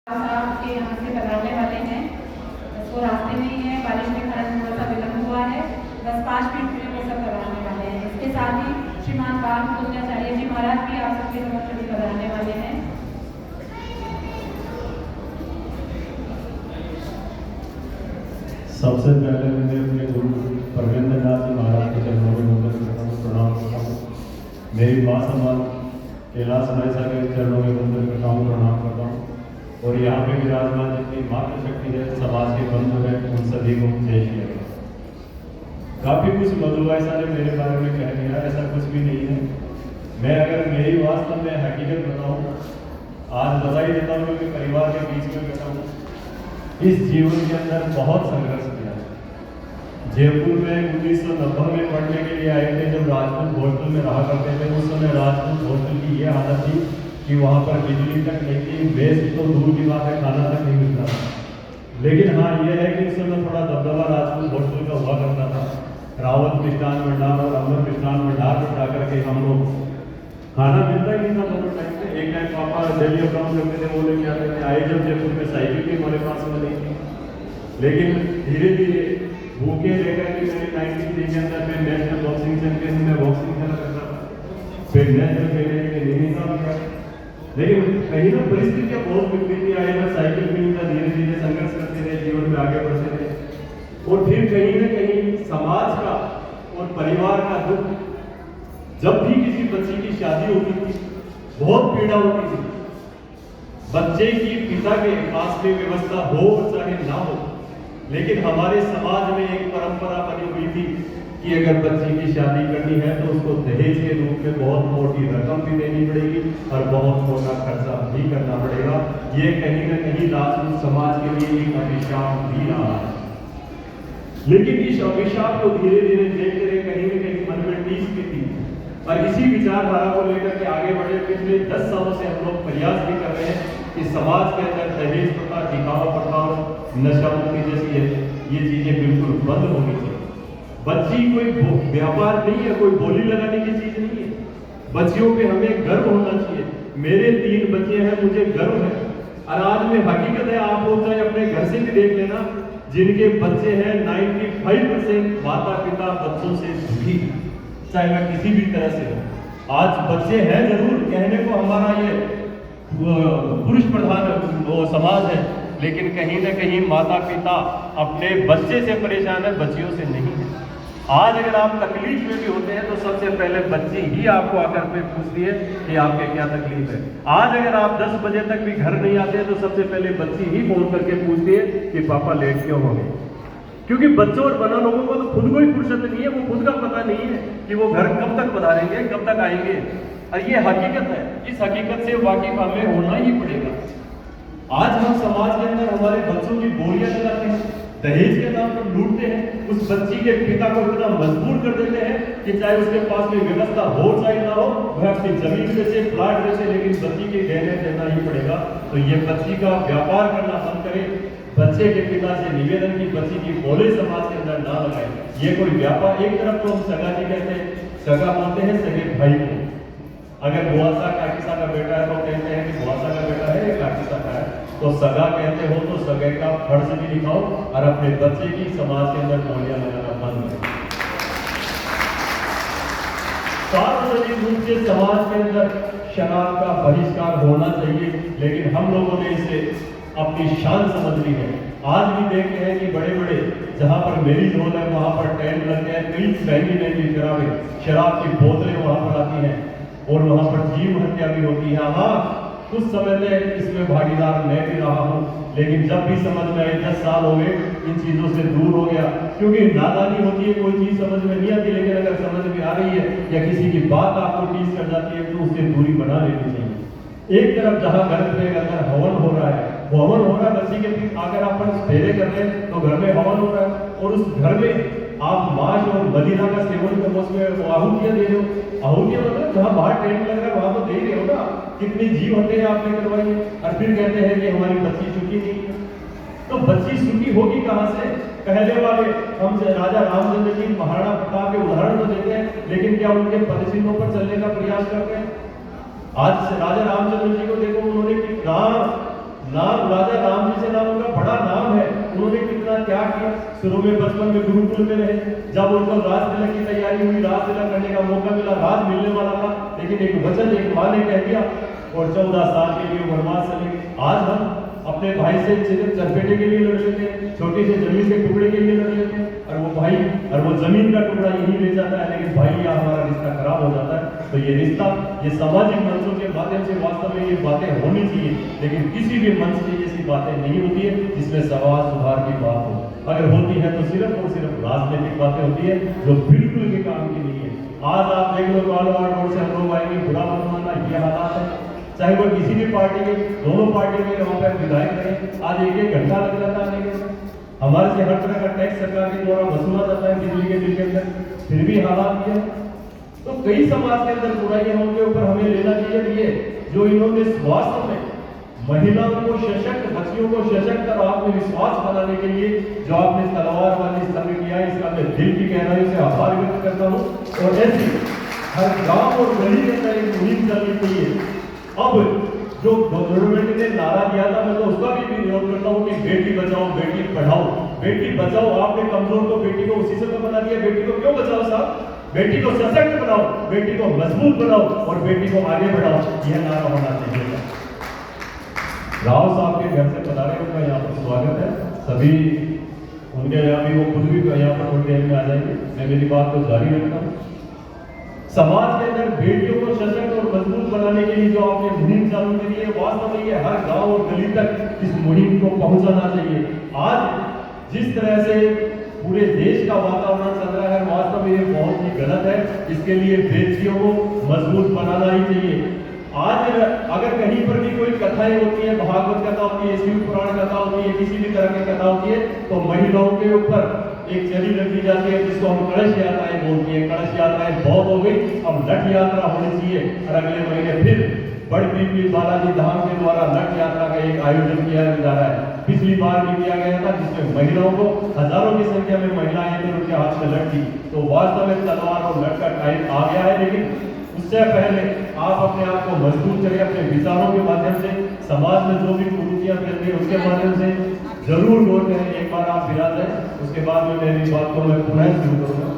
साहब के यहाँ से पधारने वाले हैं। वो रास्ते में ही है, बारिश के कारण थोड़ा सा विलम्ब हुआ है। 10-5 मिनट में वो सब पधारने वाले हैं। इसके साथ ही श्रीमान बाल पूर्णाचार्य जी महाराज भी आप सबके समक्ष भी पधारने वाले हैं। सबसे पहले मैं अपने गुरु परमेंद्रनाथ जी महाराज के चरणों में वंदन करता हूँ, प्रणाम करता हूँ। मेरी माँ समान कैलाश मायसा के चरणों में वंदन करता हूँ, प्रणाम करता हूँ। और यहाँ पे विराजमान जितनी मातृशक्ति है, समाज के बंधु हैं, उन सभी को जय श्री राम। काफी कुछ मधु ऐसा ने मेरे बारे में कह दिया, ऐसा कुछ भी नहीं है। मैं अगर मेरी वास्तव में हकीकत बताऊँ, आज बता ही देता हूँ क्योंकि परिवार के बीच में बैठा हूँ। इस जीवन के अंदर बहुत संघर्ष किया है। जयपुर में 1990 में पढ़ने के लिए आए थे, जब राजपूत हॉस्टल में रहा करते थे। उस समय राजपूत हॉस्टल की ये हालत थी कि वहाँ पर बिजली तक नहीं थी, मेस तो दूर की बात है, खाना तक नहीं मिलता था। लेकिन हाँ, ये है कि उस समय थोड़ा दबदबा राजपूत हॉस्टल का हुआ करता था। रावत मिष्ठान भंडार और अमर मिष्ठान भंडार पर जाकर के हम लोग खाना मिलता ही नहीं था दोनों टाइम पे। एक टाइम पापा डेली अकाउंट करते थे, वो लेके आते थे। आए जब जयपुर में साइकिल भी हमारे पास में नहीं थी, लेकिन धीरे धीरे भूखे लेकर के मेरी 93 के अंदर फिर नेशनल बॉक्सिंग चैंपियन में बॉक्सिंग खेला करता था। फिर नेशनल खेलने के लिए नैनीताल गया, लेकिन कहीं ना परिस्थितियां बहुत बिगड़ी थी। आए ना साइकिल भी नहीं था, धीरे धीरे संघर्ष करते थे, जीवन में आगे बढ़ते थे। और फिर कहीं ना कहीं समाज का और परिवार का दुख, जब भी किसी बच्चे की शादी होती थी बहुत पीड़ा होती थी। बच्चे की पिता के पास में व्यवस्था हो चाहे ना हो, लेकिन हमारे समाज में एक परंपरा बनी हुई थी कि अगर बच्चे की शादी करनी है तो उसको दहेज के रूप में बहुत मोटी रकम भी देनी पड़ेगी और बहुत मोटा खर्चा भी करना पड़ेगा। ये कहीं ना कहीं राजपूत समाज के लिए एक अभिशाप भी रहा है। लेकिन इस अभिशाप को धीरे धीरे देखते रहे, कहीं ना कहीं मन में टीस भी थी और इसी विचारधारा को लेकर के आगे बढ़े। पिछले 10 सालों से हम लोग प्रयास भी कर रहे हैं कि समाज के अंदर दहेज प्रथा, दिखावा प्रथा, नशा मुक्ति जैसी ये चीजें बिल्कुल बंद होनी चाहिए। बच्ची कोई व्यापार नहीं है, कोई बोली लगाने की चीज नहीं है। बच्चियों पे हमें गर्व होना चाहिए। मेरे 3 बच्चे हैं, मुझे गर्व है। और आज में हकीकत है, आप लोग चाहे अपने घर से भी देख लेना, जिनके बच्चे हैं 95% माता पिता बच्चों से दुखी, चाहे वह किसी भी तरह से हो। आज बच्चे हैं जरूर, कहने को हमारा ये पुरुष प्रधान वो समाज है, लेकिन कहीं ना कहीं माता पिता अपने बच्चे से परेशान है, बच्चियों से नहीं है। आज अगर आप तकलीफ में भी होते हैं तो सबसे पहले बच्ची ही आपको आकर के पूछती है कि आपके क्या तकलीफ है। आज अगर आप 10 बजे तक भी घर नहीं आते हैं तो सबसे पहले बच्ची ही फोन करके पूछती है कि पापा लेट क्यों हो गए। क्योंकि बच्चों और बना लोगों को तो खुद को ही फुर्सत नहीं है, वो खुद का पता नहीं है कि वो घर कब तक पधारेंगे, कब तक आएंगे। और ये हकीकत है, इस हकीकत से वाकिफ हमें होना ही पड़ेगा। आज हम समाज के अंदर हमारे बच्चों की बोलियां लगाते हैं, दहेज के नाम पर लूटते हैं, उस बच्ची के पिता को इतना मजबूर कर देते हैं कि चाहे उसके पास में व्यवस्था हो चाहे ना हो, वह अपनी जमीन बेचे, प्लाट बेचे, लेकिन बच्ची के गहने देना ही पड़ेगा। तो ये बच्ची का व्यापार करना बंद करें। बच्चे के पिता से निवेदन की बच्ची की बोले समाज के अंदर ना लगाए। ये कोई व्यापार, एक तरफ तो हम सगा जी कहते हैं, सगा बोलते हैं सगे भाई को। अगर बुआसा काकीसा का बेटा है तो कहते हैं कि बुआसा का बेटा है, काकीसा का है। तो सगा कहते हो तो सगे का फर्ज भी दिखाओ और अपने बच्चे की समाज के अंदर बोलियां लगाना बंद करें। सार्वजनिक रूप से समाज के अंदर शराब का बहिष्कार होना चाहिए, लेकिन हम लोगों ने इसे अपनी शान समझ ली है। आज भी देखते हैं कि बड़े बड़े जहां पर मैरिज हॉल है वहां पर टेंट लगते हैं, कई महंगी महंगी शराब की बोतलें वहां पर आती हैं और वहां पर जीव हत्या भी होती है। हाँ, कुछ समय में इसमें भागीदार मैं भी रहा हूँ, लेकिन जब भी समझ में आई, 10 साल हो गए, इन चीजों से दूर हो गया। क्योंकि नादानी होती है, कोई चीज समझ में नहीं आती, लेकिन अगर समझ में आ रही है या किसी की बात आपको टीस कर जाती है तो उससे दूरी बना लेनी चाहिए। एक तरफ जहां घर के अंदर हवन हो रहा है, वो हवन हो रहा है, बच्ची के पीछे अगर आप फेरे कर रहे हैं तो घर में हवन हो रहा है और उस घर में आप मांस और मदिरा का सेवन कर उसमें आहूतियां दे रहे हो। आहूतियां मतलब जहां बाहर टेंट लग रहा है वहां तो दे ही रहे हो ना। कितनी जीव हत्या आपने करवाई है और फिर कहते हैं कि हमारी बच्ची सुखी नहीं है। तो बच्ची सुखी होगी कहां से? पहले वाले हम राजा रामचंद्र जी, महाराणा प्रताप के उदाहरण तो देते हैं, लेकिन क्या उनके पदचिन्हों पर चलने का प्रयास करते हैं? आज राजा रामचंद्र जी को देखो, उन्होंने राम नाम राजा राम जी से नाम उनका बड़ा नाम है, उन्होंने कितना त्याग किया। शुरू में बचपन में गुरुकुल में रहे, जब उनको राज तिलक की तैयारी हुई, राज तिलक करने का मौका मिला, राज मिलने वाला था, लेकिन एक वचन एक माँ ने कह दिया और 14 साल के लिए वनवास चले। आज हम अपने भाई से सिर्फ चरपेटे के लिए लड़ लेते हैं, छोटे से जमीन के टुकड़े के लिए लड़ लेते हैं, और वो भाई और वो जमीन का टुकड़ा यही ले जाता है, लेकिन भाई या हमारा रिश्ता खराब हो जाता है। तो ये रिश्ता, ये सामाजिक मंचों के माध्यम से वास्तव में ये बातें होनी चाहिए, लेकिन किसी भी मंच से ऐसी बातें नहीं होती है जिसमें समाज सुधार की बात हो। अगर होती है तो सिर्फ और सिर्फ राजनीतिक बातें होती है, जो बिल्कुल भी काम की नहीं है। आज आप देख लो, कालवाड़ रोड से हम लोग आएंगे, बुरा मत मानना, ये हालात है। चाहे वो किसी भी पार्टी के, दोनों पार्टी में वहाँ पर विधायक रहे, आज 1-1 घंटा लग जाता है। हमारे से हर तरह का टैक्स सरकार के द्वारा वसूला जाता है बिजली के बिल के अंदर, फिर भी हालात ये। तो कई समाज के अंदर बुराइयां उनके ऊपर हमें लेना चाहिए। ये जो इन्होंने स्वास्थ्य में महिलाओं को सशक्त, बच्चियों को सशक्त और आत्मविश्वास बनाने के लिए जो आपने तलवार वाली स्तंभ किया है, इसका मैं दिल की गहराई से आभार व्यक्त करता हूँ। और ऐसी हर गांव और गली के अंदर एक मुहिम चलनी चाहिए। अब जो गवर्नमेंट ने नारा दिया था, मैं तो उसका भी विरोध करता हूँ कि बेटी बचाओ बेटी पढ़ाओ। बेटी बचाओ, आपने कमजोर को बेटी को उसी से तो बना दिया, बेटी को क्यों बचाओ साहब? बेटी को सशक्त बनाओ, बेटी को मजबूत बनाओ और बेटी को आगे बढ़ाओ, यह नारा होना चाहिए। राव साहब के घर से पधारे, उनका यहाँ पर स्वागत है। सभी उनके यहाँ भी, वो खुद भी यहाँ पर थोड़ी देर में आ जाएंगे। मैं मेरी बात को जारी रखता हूँ। समाज के अंदर बेटियों को सशक्त और मजबूत बनाने के लिए जो आपने मुहिम चालू करी है, वास्तव में ये हर गांव और गली तक इस मुहिम को पहुंचाना चाहिए। आज जिस तरह से पूरे देश का वातावरण चल रहा है, वास्तव में ये बहुत ही गलत है। इसके लिए बेटियों को मजबूत बनाना ही चाहिए। आज अगर कहीं पर भी कोई कथाएं होती है, भागवत कथा होती है, शिव पुराण कथा होती है, किसी भी तरह की कथा होती है, तो महिलाओं के ऊपर एक चली रख दी जाती है, जिसको हम कलश यात्राएं बोलती है। कलश यात्राएं बहुत हो गई, अब लठ यात्रा होनी चाहिए। और अगले महीने फिर बड़ी पीपली बालाजी धाम के द्वारा लठ यात्रा का एक आयोजन किया जा रहा है। पिछली बार भी किया गया था, जिसमें महिलाओं को हजारों की संख्या में महिलाएं थे, उनके हाथ में लठ थी। तो वास्तव में तलवार और लठ का टाइम आ गया है, लेकिन उससे पहले आप अपने आप को मजबूत करें, अपने विचारों के माध्यम से, समाज में जो भी कुरीतियां फैल रही है उसके माध्यम से जरूर गौर करें। एक बार आप विराज है, उसके बाद में मेरी बात को मैं पुनः शुरू करूंगा।